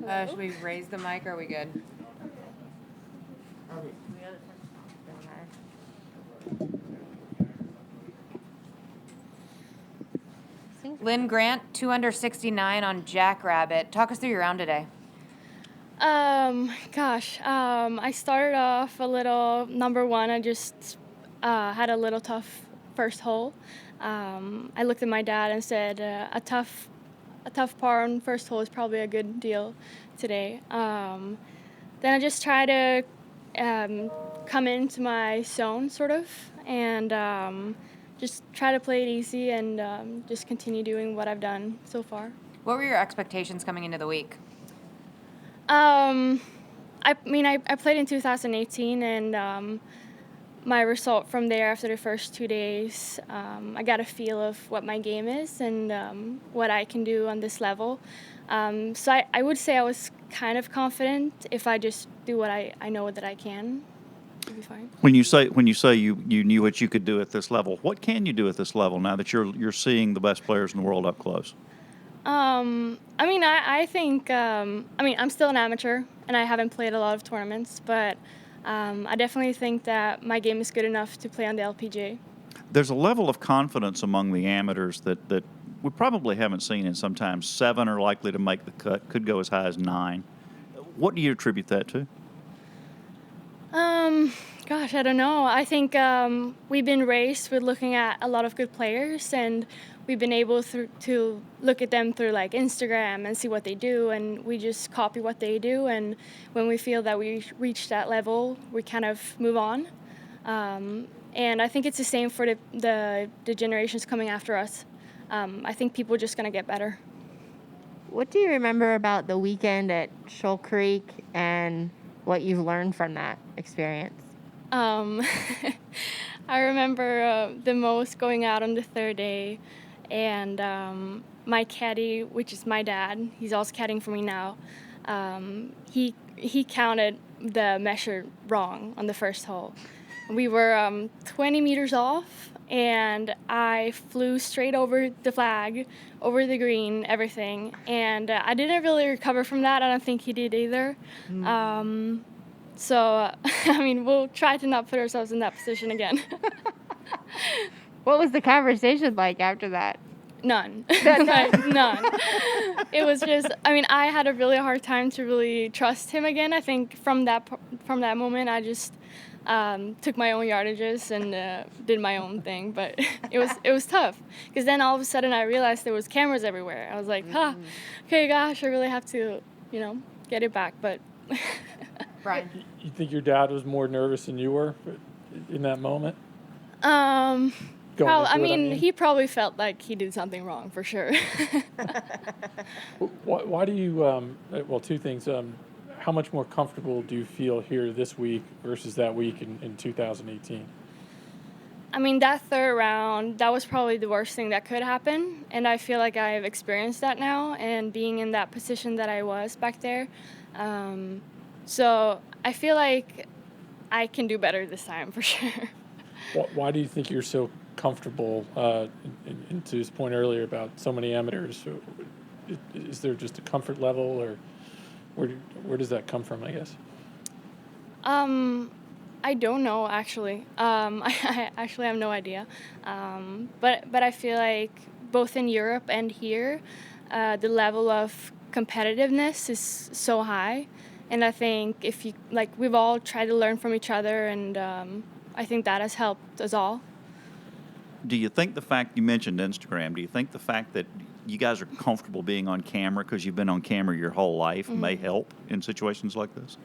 Should we raise the mic, or are we good? Lynn Grant, 2 under 69 on Jackrabbit. Talk us through your round today. I started off a little number one. I just had a little tough first hole. I looked at my dad and said a tough par on first hole is probably a good deal today. Then I just try to come into my zone sort of and just try to play it easy and just continue doing what I've done so far. What were your expectations coming into the week? I played in 2018, and my result from there after the first 2 days, I got a feel of what my game is and what I can do on this level. So I would say I was kind of confident if I just do what I know that I can. It'll be fine. When you say you knew what you could do at this level, what can you do at this level now that you're seeing the best players in the world up close? I think I'm still an amateur and I haven't played a lot of tournaments, but I definitely think that my game is good enough to play on the LPGA. There's a level of confidence among the amateurs that we probably haven't seen in some time. 7 are likely to make the cut, could go as high as 9. What do you attribute that to? I don't know. I think we've been raised with looking at a lot of good players, and we've been able to look at them through like Instagram and see what they do, and we just copy what they do. And when we feel that we reach that level, we kind of move on. And I think it's the same for the generations coming after us. I think people are just going to get better. What do you remember about the weekend at Shoal Creek and what you've learned from that experience? I remember the most going out on the third day, and my caddy, which is my dad, he's also caddying for me now, he counted the measure wrong on the first hole. We were 20 meters off, and I flew straight over the flag, over the green, everything, and I didn't really recover from that. I don't think he did either. We'll try to not put ourselves in that position again. What was the conversation like after that? None. None. It was just, I had a really hard time to really trust him again. I think from that moment, I just took my own yardages and did my own thing. But it was tough, because then all of a sudden I realized there was cameras everywhere. I was like, okay, gosh, I really have to, get it back. But Brian? You think your dad was more nervous than you were in that moment? He probably felt like he did something wrong for sure. Why do you, two things. How much more comfortable do you feel here this week versus that week in 2018? That third round, that was probably the worst thing that could happen. And I feel like I've experienced that now, and being in that position that I was back there. So I feel like I can do better this time for sure. Why do you think you're so comfortable, and to his point earlier about so many amateurs? Is there just a comfort level, or where does that come from, I guess? I don't know, actually. I actually have no idea. But I feel like both in Europe and here, the level of competitiveness is so high. And I think we've all tried to learn from each other, and I think that has helped us all. Do you think the fact you mentioned Instagram, do you think the fact that you guys are comfortable being on camera because you've been on camera your whole life may help in situations like this?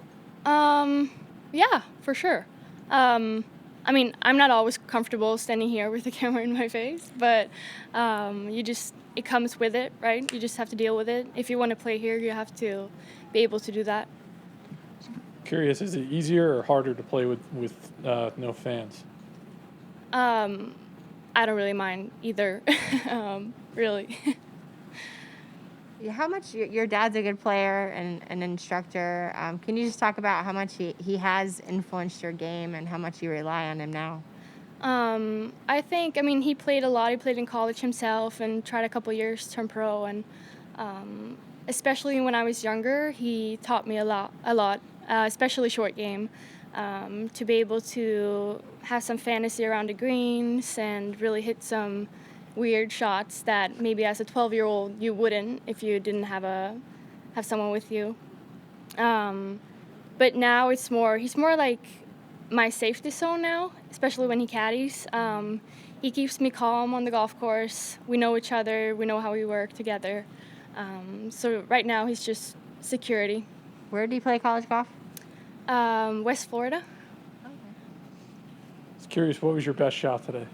Yeah, for sure. I'm not always comfortable standing here with the camera in my face, but it comes with it, right? You just have to deal with it. If you want to play here, you have to be able to do that. Curious, is it easier or harder to play with no fans? I don't really mind either, really. How much your dad's a good player and an instructor. Can you just talk about how much he has influenced your game and how much you rely on him now? I think, he played a lot. He played in college himself and tried a couple years to turn pro. And especially when I was younger, he taught me a lot, especially short game, to be able to have some fantasy around the greens and really hit some weird shots that maybe as a 12-year-old you wouldn't if you didn't have someone with you. But now he's more like my safety zone now, especially when he caddies. He keeps me calm on the golf course. We know each other. We know how we work together. So right now he's just security. Where do you play college golf? West Florida. I was curious, what was your best shot today?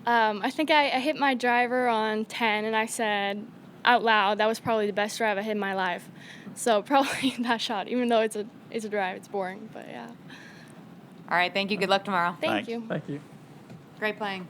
I think I hit my driver on 10, and I said out loud that was probably the best drive I hit in my life. So probably that shot, even though it's a drive, it's boring, but yeah. All right, thank you. Good luck tomorrow. Thank Thanks. you. Thank you. Great playing.